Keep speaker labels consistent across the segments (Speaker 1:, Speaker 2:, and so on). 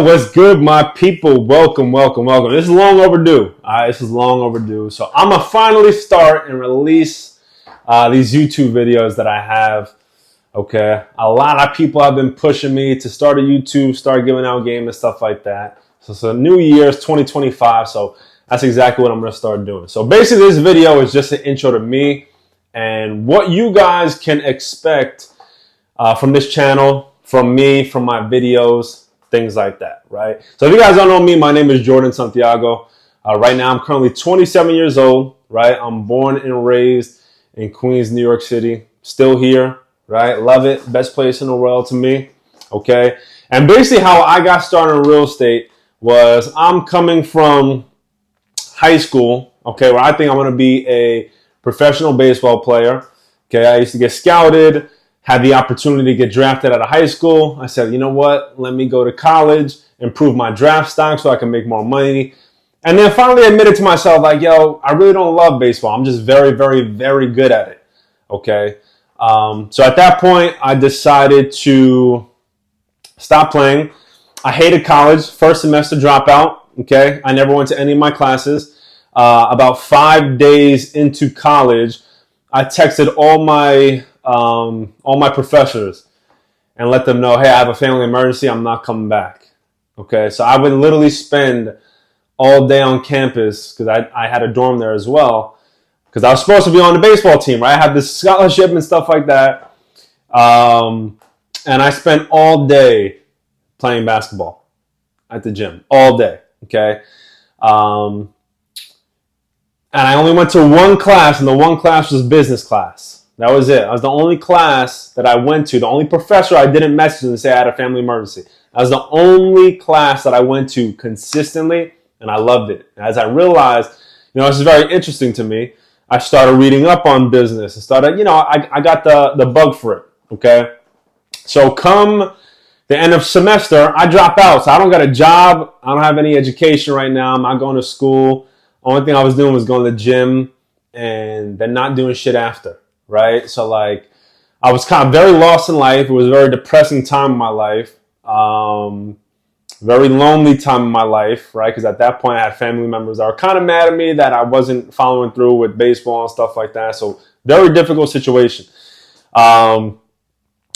Speaker 1: What's good, my people? Welcome. This is long overdue. This is long overdue. So I'm gonna finally start and release these YouTube videos that I have. Okay, a lot of people have been pushing me to start a YouTube, start giving out game and stuff like that. So New Year's 2025. So that's exactly what I'm gonna start doing. So basically, this video is just an intro to me and what you guys can expect from this channel, from me, from my videos. Things like that, right? So if you guys don't know me, my name is Jordan Santiago. Right now, I'm currently 27 years old, right? I'm born and raised in Queens, New York City. Still here, right? Love it. Best place in the world to me, okay? And basically how I got started in real estate was I'm coming from high school, okay, where I think I'm going to be a professional baseball player, okay? I used to get scouted, had the opportunity to get drafted out of high school. I said, you know what? Let me go to college, improve my draft stock so I can make more money. And then finally admitted to myself, like, yo, I really don't love baseball. I'm just very, very, very good at it. Okay. So at that point, I decided to stop playing. I hated college. First semester dropout. Okay. I never went to any of my classes. About 5 days into college, I texted all my professors and let them know, hey, I have a family emergency. I'm not coming back. Okay, so I would literally spend all day on campus because I had a dorm there as well because I was supposed to be on the baseball team, right? I had this scholarship and stuff like that. And I spent all day playing basketball at the gym, all day, okay? And I only went to one class, and the one class was business class. That was it. That was the only class that I went to. The only professor I didn't message and say I had a family emergency. That was the only class that I went to consistently, and I loved it. As I realized, this is very interesting to me, I started reading up on business. I got the bug for it, okay? So come the end of semester, I drop out. So I don't got a job. I don't have any education right now. I'm not going to school. Only thing I was doing was going to the gym and then not doing shit after. Right? So like I was kind of very lost in life. It was a very depressing time in my life. Very lonely time in my life, right? Because at that point I had family members that were kind of mad at me that I wasn't following through with baseball and stuff like that. So very difficult situation. And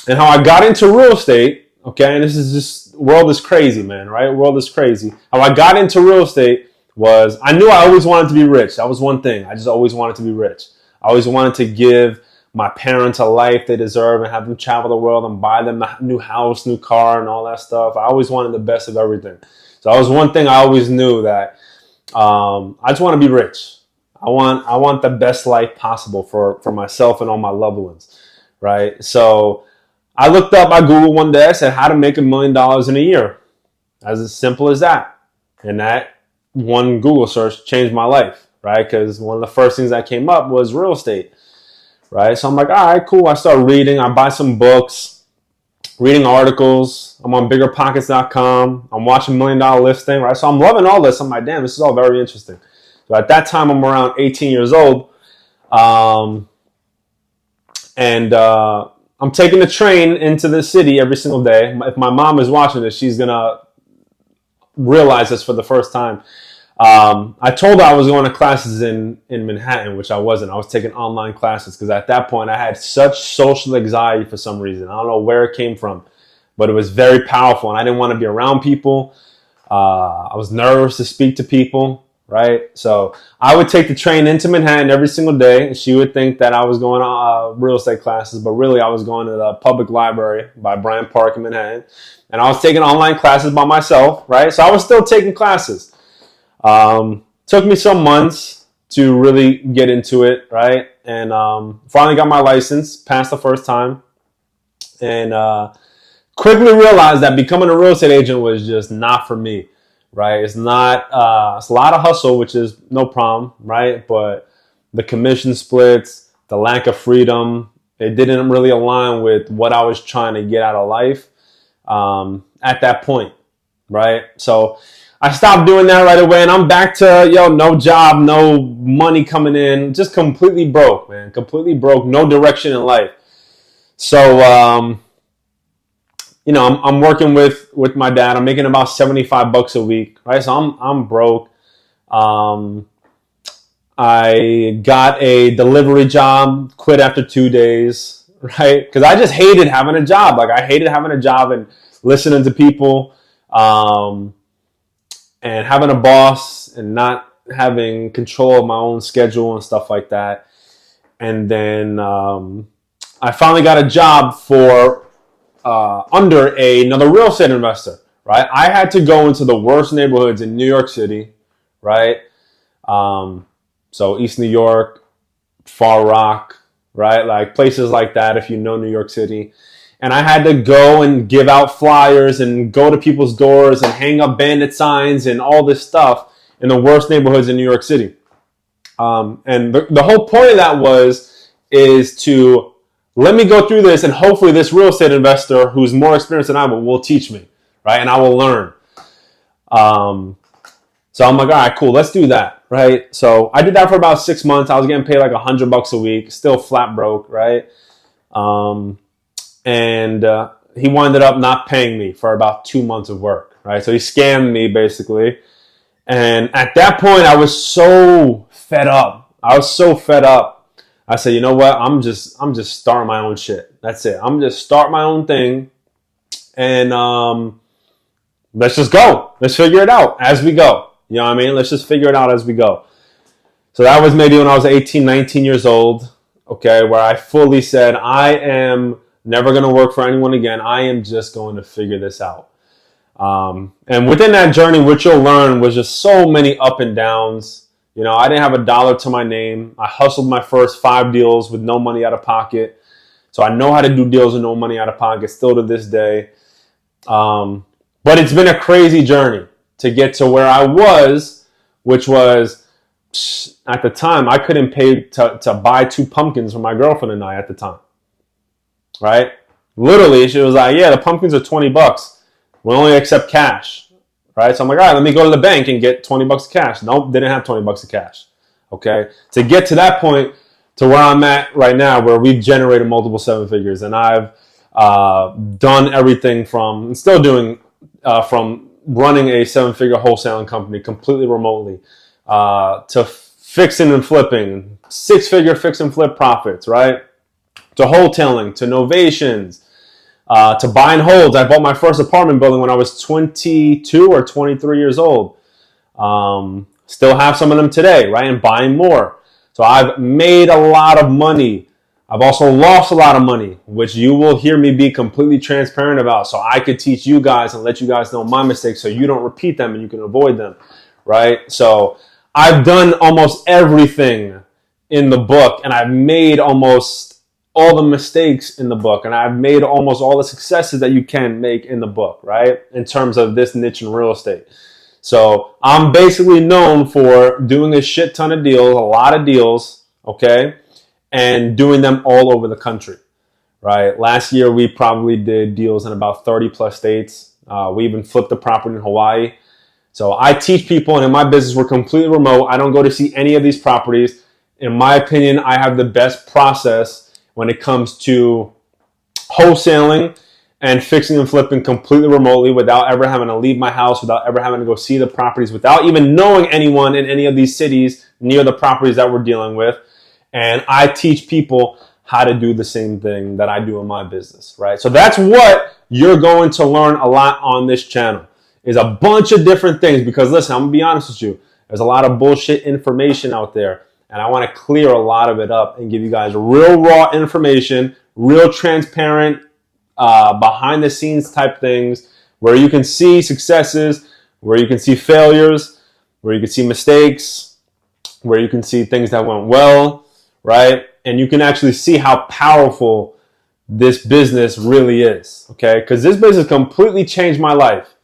Speaker 1: how I got into real estate, okay, and this is just, world is crazy, man, right? World is crazy. How I got into real estate was I knew I always wanted to be rich. That was one thing. I just always wanted to be rich. I always wanted to give my parents a life they deserve and have them travel the world and buy them a new house, new car, and all that stuff. I always wanted the best of everything. So that was one thing I always knew, that I just want to be rich. I want the best life possible for myself and all my loved ones, right? So I looked up, I Googled one day, I said how to make $1 million in a year. As simple as that. And that one Google search changed my life, right? Because one of the first things that came up was real estate, right? So I'm like, all right, cool. I start reading. I buy some books, reading articles. I'm on biggerpockets.com. I'm watching $1 Million Listing, right? So I'm loving all this. I'm like, damn, this is all very interesting. So at that time, I'm around 18 years old. I'm taking the train into the city every single day. If my mom is watching this, she's going to realize this for the first time. I told her I was going to classes in Manhattan, which I wasn't. I was taking online classes because at that point I had such social anxiety for some reason. I don't know where it came from, but it was very powerful, and I didn't want to be around people. I was nervous to speak to people, right? So I would take the train into Manhattan every single day, and she would think that I was going to real estate classes, but really I was going to the public library by Bryant Park in Manhattan, and I was taking online classes by myself, right? So I was still taking classes. Took me some months to really get into it, right? And finally got my license, passed the first time, and quickly realized that becoming a real estate agent was just not for me, right? It's not, it's a lot of hustle, which is no problem, right? But the commission splits, the lack of freedom, it didn't really align with what I was trying to get out of life at that point, right? So I stopped doing that right away, and I'm back to, no job, no money coming in, just completely broke, man. Completely broke, no direction in life. So I'm working with my dad. I'm making about $75 a week, right? So I'm broke. Um, I got a delivery job, quit after 2 days, right? Because I just hated having a job. Like I hated having a job and listening to people, and having a boss and not having control of my own schedule and stuff like that. And then I finally got a job for under another real estate investor, right? I had to go into the worst neighborhoods in New York City, right? So East New York, Far Rock, right? Like places like that, if you know New York City. And I had to go and give out flyers and go to people's doors and hang up bandit signs and all this stuff in the worst neighborhoods in New York City. And the whole point of that is to let me go through this, and hopefully this real estate investor who's more experienced than I will teach me, right? And I will learn. So I'm like, all right, cool, let's do that, right? So I did that for about 6 months. I was getting paid like $100 a week, still flat broke, right? And he wound up not paying me for about 2 months of work, right? So he scammed me basically. And at that point, I was so fed up. I said, you know what? I'm just starting my own shit. That's it. I'm just start my own thing, and let's just go. Let's figure it out as we go. You know what I mean? Let's just figure it out as we go. So that was maybe when I was 18, 19 years old, okay, where I fully said, I am never going to work for anyone again. I am just going to figure this out. And within that journey, what you'll learn was just so many up and downs. I didn't have a dollar to my name. I hustled my first 5 deals with no money out of pocket. So I know how to do deals with no money out of pocket still to this day. But it's been a crazy journey to get to where I was, which was at the time I couldn't pay to buy 2 pumpkins for my girlfriend and I at the time. Right? Literally, she was like, yeah, the pumpkins are $20. We only accept cash. Right? So I'm like, all right, let me go to the bank and get $20 of cash. Nope, didn't have $20 of cash. Okay? To get to that point, to where I'm at right now, where we've generated multiple 7 figures, and I've done everything from, and still doing, from running a 7-figure wholesaling company completely remotely, to fixing and flipping, 6-figure fix and flip profits, right? To wholesaling, to novations, to buy and holds. I bought my first apartment building when I was 22 or 23 years old. Still have some of them today, right? And buying more. So I've made a lot of money. I've also lost a lot of money, which you will hear me be completely transparent about, so I could teach you guys and let you guys know my mistakes so you don't repeat them and you can avoid them, right? So I've done almost everything in the book, and I've made almost all the mistakes in the book, and I've made almost all the successes that you can make in the book, right? In terms of this niche in real estate. So I'm basically known for doing a shit ton of deals, a lot of deals, okay? And doing them all over the country, right? Last year, we probably did deals in about 30 plus states. We even flipped a property in Hawaii. So I teach people, and in my business, we're completely remote. I don't go to see any of these properties. In my opinion, I have the best process when it comes to wholesaling and fixing and flipping completely remotely without ever having to leave my house, without ever having to go see the properties, without even knowing anyone in any of these cities near the properties that we're dealing with. And I teach people how to do the same thing that I do in my business, right? So that's what you're going to learn a lot on this channel, is a bunch of different things. Because listen, I'm going to be honest with you. There's a lot of bullshit information out there. And I want to clear a lot of it up and give you guys real raw information, real transparent, behind the scenes type things, where you can see successes, where you can see failures, where you can see mistakes, where you can see things that went well, right? And you can actually see how powerful this business really is, okay? Because this business completely changed my life,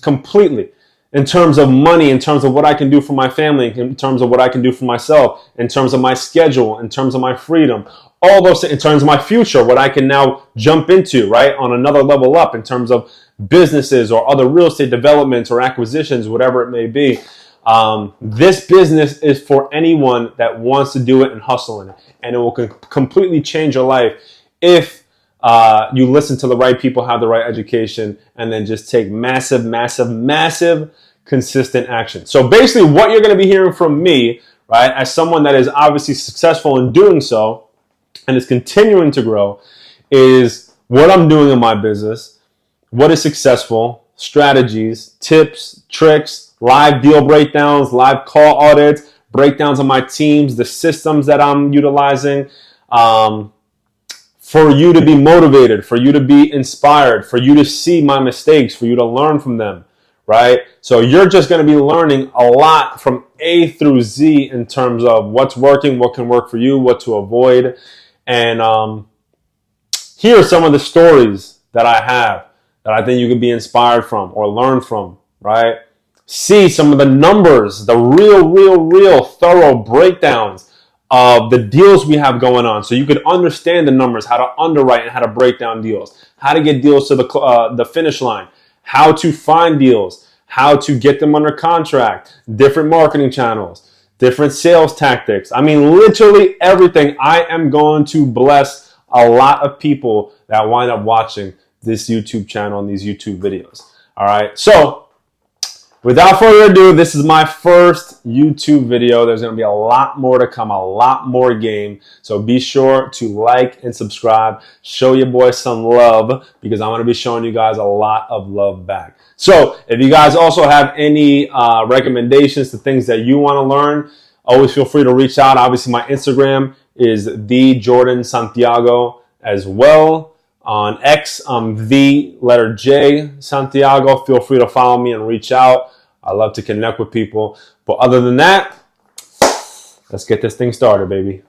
Speaker 1: completely. In terms of money, in terms of what I can do for my family, in terms of what I can do for myself, in terms of my schedule, in terms of my freedom, all those things, in terms of my future, what I can now jump into, right, on another level up in terms of businesses or other real estate developments or acquisitions, whatever it may be. This business is for anyone that wants to do it and hustle in it. And it will completely change your life if you listen to the right people, have the right education, and then just take massive, massive, massive consistent action. So basically what you're going to be hearing from me, right, as someone that is obviously successful in doing so and is continuing to grow, is what I'm doing in my business, what is successful, strategies, tips, tricks, live deal breakdowns, live call audits, breakdowns of my teams, the systems that I'm utilizing, for you to be motivated, for you to be inspired, for you to see my mistakes, for you to learn from them, right? So you're just going to be learning a lot from A through Z in terms of what's working, what can work for you, what to avoid. And here are some of the stories that I have that I think you could be inspired from or learn from, right? See some of the numbers, the real thorough breakdowns of the deals we have going on, so you could understand the numbers, how to underwrite and how to break down deals, how to get deals to the finish line, how to find deals, how to get them under contract, different marketing channels, different sales tactics. I mean, literally everything. I am going to bless a lot of people that wind up watching this YouTube channel and these YouTube videos. All right, so without further ado, this is my first YouTube video. There's going to be a lot more to come, a lot more game. So be sure to like and subscribe. Show your boy some love because I'm going to be showing you guys a lot of love back. So if you guys also have any recommendations to things that you want to learn, always feel free to reach out. Obviously, my Instagram is the Jordan Santiago as well. On X, I'm the letter J Santiago. Feel free to follow me and reach out. I love to connect with people. But other than that, let's get this thing started, baby.